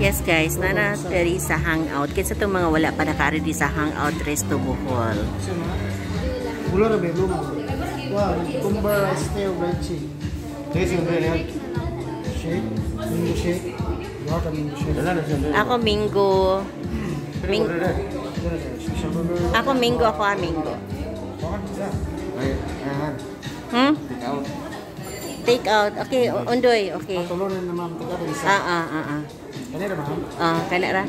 Yes guys, nana diri sa hangout. Kinsa tong mga wala pa nakari di sa hangout Resto Bohol. Ulo na be luma. Wow, cucumber rice tail red cheese. Taste yung bread. Shake, mango shake. What a mango shake. Ako mango. Ako mango, ako mango. Take out. Okay, undoy. Okay. Tulunan na ma'am tika din sa. Kanira ma'am? Kanira.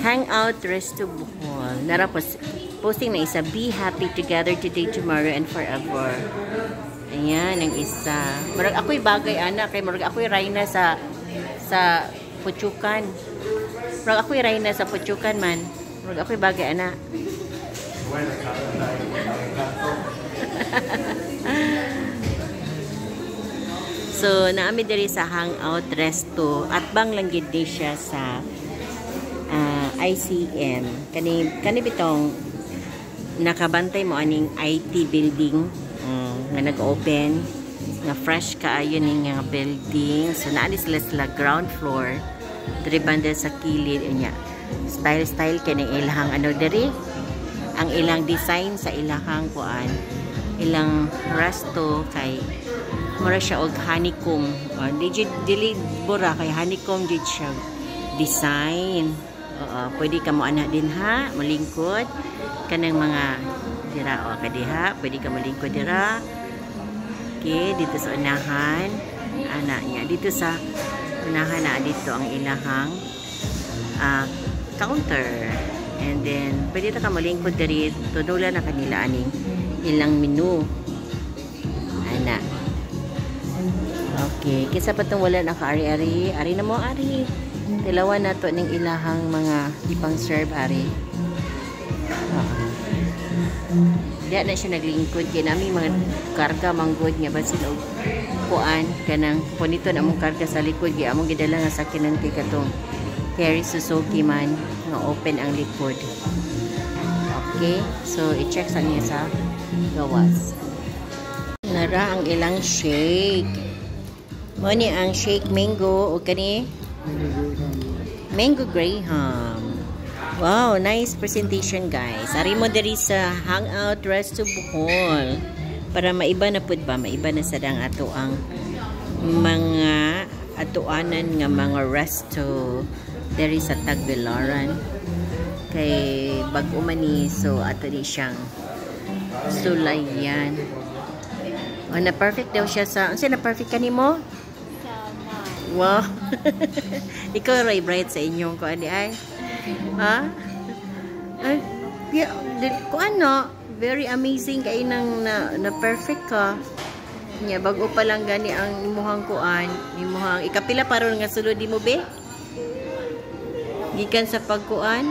Hangout Resto Bohol. Nara posting na isa. Be happy together today, tomorrow, and forever. Ayan, ang isa. Marag ako'y bagay, anak. Kay marag ako'y rayna sa Puchukan. Marag ako'y rayna sa Puchukan, man. Marag ako'y bagay, anak. So, naami diri sa Hangout Resto at bang lang gid di siya sa ICM. Kani bitong nakabantay mo aning IT building nga nag-open nga fresh kaayo ning nga building. So, naani sila ground floor diri banda sa kilid niya. Style kani ilahang ano diri ang ilang design sa ilahang kuan ilang resto kay mura siya og honeycomb. Dili bura kay honeycomb did siya design. Pwede ka mo ana din ha, malingkod kanang mga dira o kadiha, pwede ka malingkod dira. Okay, dito sa unahan ana niya. Dito sa unahan na dito ang ilahang counter. And then pwede ta ka malingkod diri tudulan na kanila aning ilang menu. Ana. Okay, kisa pa itong wala na ka-ari-ari. Ari na mo, ari. Dalawa na to ng ilahang mga ipang serve, ari. Diyan na siya naglingkod. Kaya namin mga karga, manggod nga ba sila kuan. Kanang punito na mong karga sa likod. Kaya among gidala nga sa kinan kay katong Carry Suzuki man. Nga open ang likod. Okay, so i-check sa niya sa gawas. Nara ang ilang shake. Mo ni ang shake mango o kani mango graham. Wow, nice presentation guys. Ari mo diri sa Hangout Resto Bohol para maiba na pud ba, maiba na sad ang ato ang mga atuanan nga mga resto diri sa Tagbilaran. Kay bag-o man ni so ato ni siyang sulayan. Na perfect daw siya sa na perfect kanimo? Wow. Ikaw ray bright sa inyong ko ani ay. Ha? Ay, ko ano, very amazing kay nang na perfect ka. Nya bag-o pa lang gani ang imuhang kuan, imuhang ikapila paron nga sulod mo be? Gikan sa pagkuan?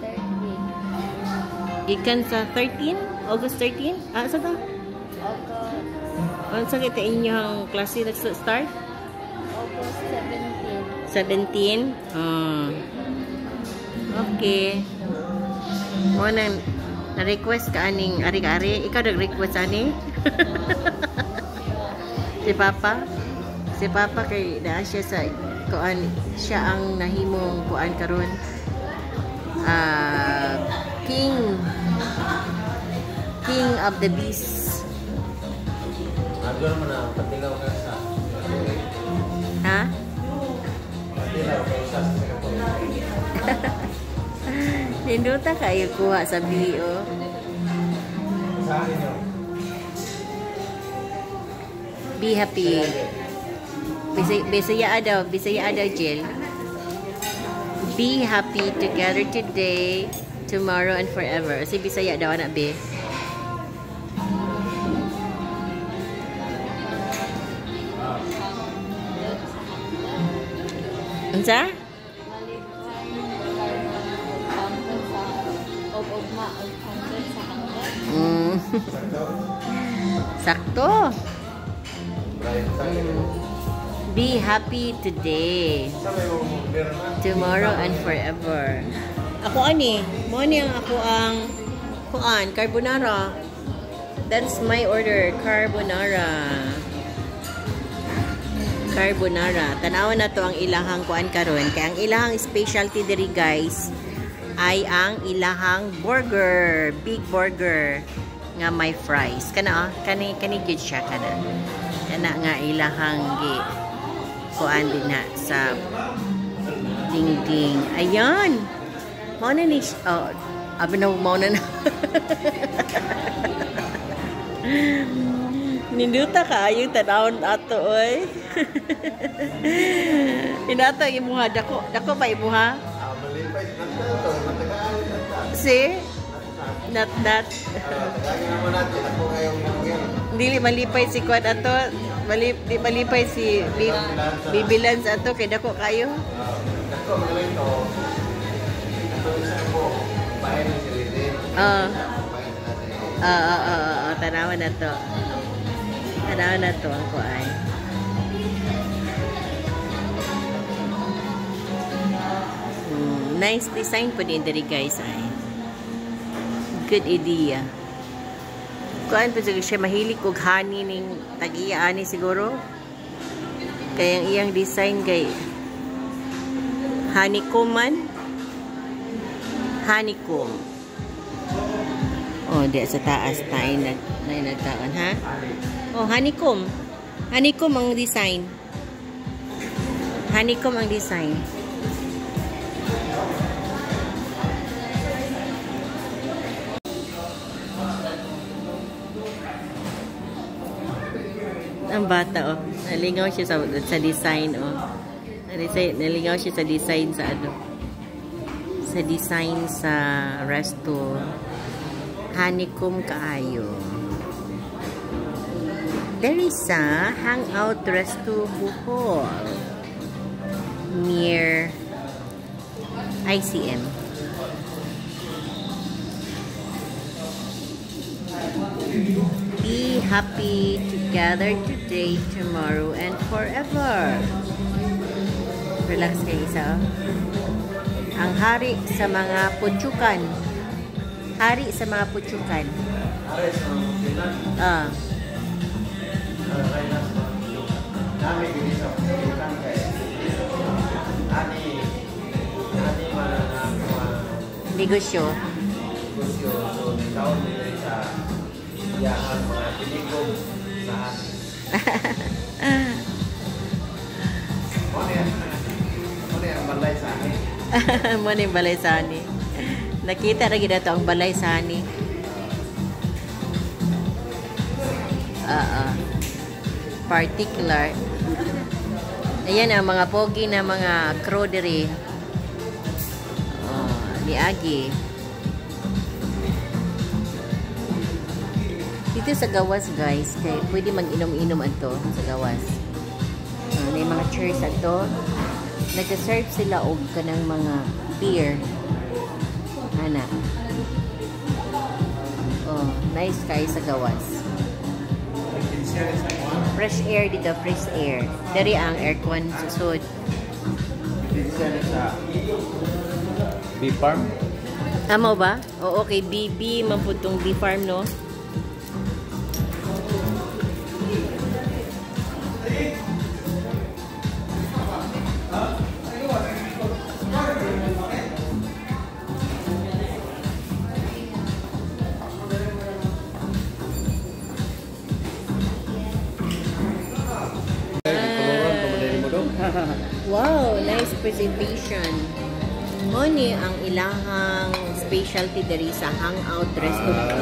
13. Gikan sa 13? August 13? Sa ta? August. Ano sa kita inyong klase nag-start? August 17? 17. Okay. Mo na-request ka aning ari-ari. Ikaw nag-request ani? Si Papa? Si Papa kay naa siya sa kuan, siya ang nahimong kuan karon. King of the Beast. Agor mo na patilaw ka sa. Ha? Patilaw ka sa. Ninduta kayo kuha sa bio. Sa akin yun. Be happy. Bisaya ada Jill. Be happy together today, tomorrow, and forever. Si Bisaya daw anak be. Unsa? Sakto. Be happy today, tomorrow, and forever. Ako ani, mo ni ang ako ang kuan carbonara. That's my order, carbonara. carbonara. Tanawan na to ang ilahang kuan karon. Kaya ang ilahang specialty diri guys ay ang ilahang burger, big burger nga may fries. Kana kani gid siya kana. Kana nga ilahang gi kuan din na sa dingding. Ayan. Mao na ni abi na mao na. Ninduta ka ayong tanawon ato oy. Inata imuha dako ba imuha? Si not dili malipay si kuan ato, di malipay si bibilans ato kay dako kayo. Dako magaling to. Ato isa po bahay ni Silid. Tanawan na to. Tanawan na to ang kuan. Nice design po din diri guys ay. Good idea. Kuan po siya mahilig og honey ning tag-iya ani siguro. Kaya ang iyang design kay honeycomb man. Honeycomb. Oh, di sa taas tayo nagkaon, ha? Oh, honeycomb. Honeycomb ang design. Honeycomb ang design. Ang bata, oh. Nalingaw siya sa design, oh. Nalingaw siya sa design sa ano. Sa design sa resto. Honeycomb kaayo. There is a hangout resto Bohol near ICM. Be happy together today, tomorrow, and forever. Relax kayo isa. Ang hari sa mga putsukan. Hari sa mga putsukan. Hari sa mga putsukan? Dami gini sa putsukan kayo. Ani negosyo. Negosyo. So, nagkaon nila sa iyahan mga piligog sa Muna yung balay sa ani. Muna yung balay sa ani. Nakita na gina ito ang balay sa ani. Particular. Ayan ang mga pogi na mga crowdery. Ni Agi. Dito sa gawas guys, kay pwede mag-inom-inom ato sa gawas. May mga chairs ato. Nag-serve sila og kanang mga beer. Ana. Oh, nice kay sa gawas. Fresh air dito, fresh air. Dari ang aircon susod. Bee farm? Amo ba? Oo, okay. BB, mamputong bee farm, no? Wow, nice presentation. Moni ang ilahang specialty diri sa Hangout Restaurant.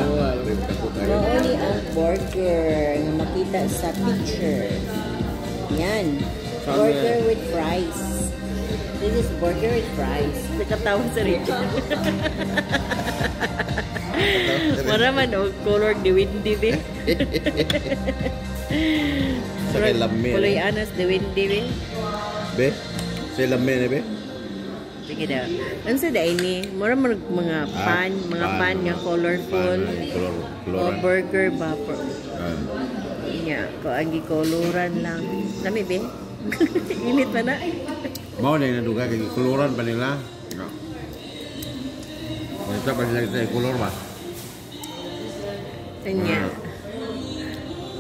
Moni ang burger na makita sa picture. Yan. Burger with fries. This is burger with fries. Nakatawa sa Richard. Maraman o color the windy be. Sa lamme. Kulay anas the windy be. Be? Sa lamme na be? Sige daw. Ano sa dahil ni? Maraman mga pan, nga colorful. O burger ba? Yeah, ko ang gikoloran lang. Lami be? Init pa na. Mau na yung naduga kay koloran pa nila. Ito pa sila sa color ba? Kanya.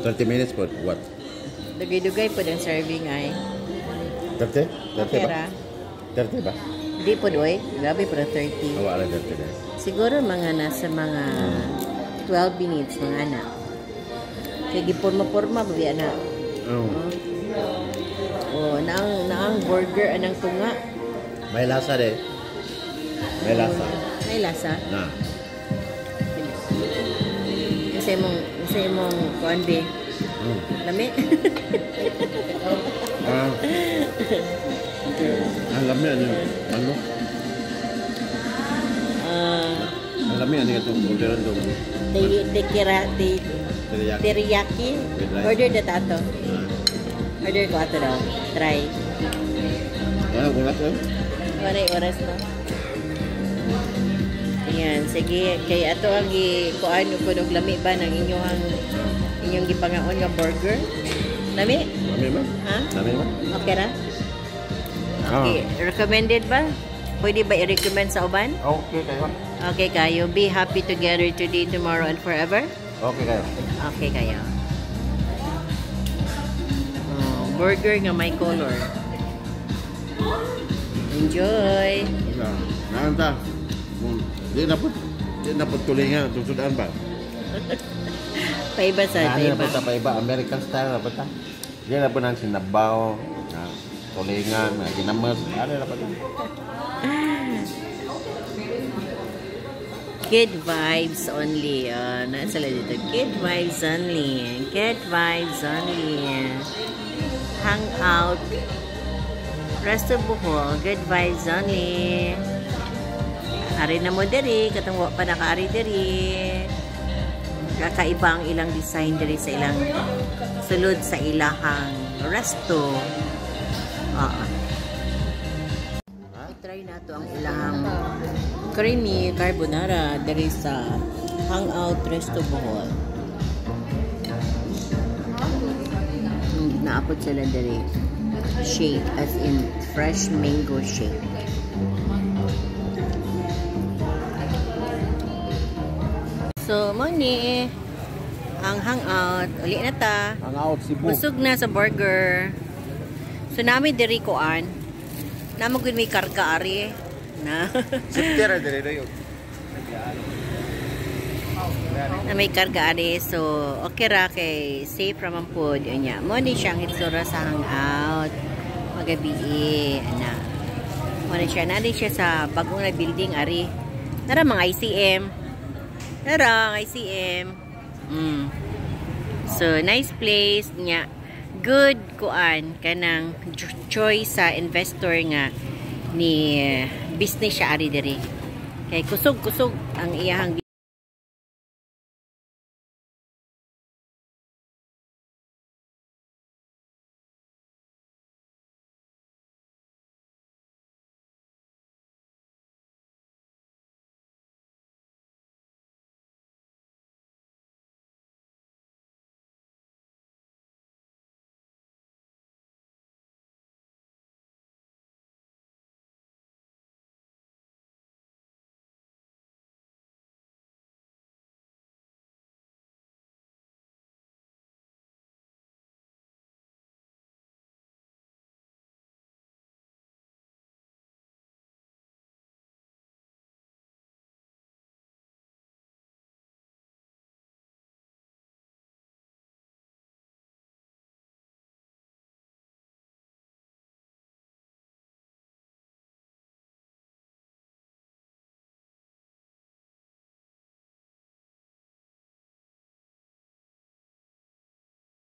30 minutes but what? Dugay-dugay po ang serving ay. 30? 30 Okay ba? ra. 30 ba? Di po doy. Grabe po na 30. Awa lang 30 na. Siguro mga nasa mga 12 minutes mga anak. Kaya giporma-porma ba biya na. Oh. Oh, naang burger anang tunga. May lasa de. May lasa. May lasa. Na. Kasi mong kuan be. Lami. Ah. Alam mo ano? Alam mo ano itong orderan to? Teriyaki. Teriyaki. With rice. Order na tato. Order ko ato daw. Try. Ano kung lahat Wala yung oras na. Ayan, sige. Kaya ato ang kuan ko ng lami ba ng inyong gipangaon nga burger? Lami? Lami ba? Ha? Lami ba? Okay ra? Okay. Recommended ba? Pwede ba i-recommend sa uban? Okay kayo. Okay kayo. Be happy together today, tomorrow, and forever? Okay kayo. Okay kayo. Oh, burger nga may color. Enjoy! Nanta. Di na po tulingan. Tusudan ba? Paiba sa Ano na paiba. po ta paiba? American style na po ta? Di na po nang sinabaw. Tulingan. Ginamas. Ano na po ta? Kid vibes only. Nasa dito. Kid vibes only. Kid vibes only. Hang out. Resto Bohol. Good vibes only. Ari na mo diri. Katungwa pa naka-ari diri. Kakaiba ang ilang design diri sa ilang sulod sa ilahang resto. I-try na to ang ilahang creamy carbonara diri sa Hangout Resto Bohol. Naapot sila diri. Shake as in fresh mango shake. So, moni ang hangout. Uli na ta. Hangout Cebu. Busog na sa burger. So, nami diri koan. Namo gud may karga ari na. Siptera dire dayo. Na may karga ari. So, okay ra kay safe ra man pod nya. Moni siyang hitsura sa hangout. Magabi ana. Moni siya na siya sa bagong na building ari. Nara mga ICM. Tara, ICM. So, nice place niya. Good kuan kanang choice sa investor nga ni business siya ari diri. Kay kusog-kusog ang iyahang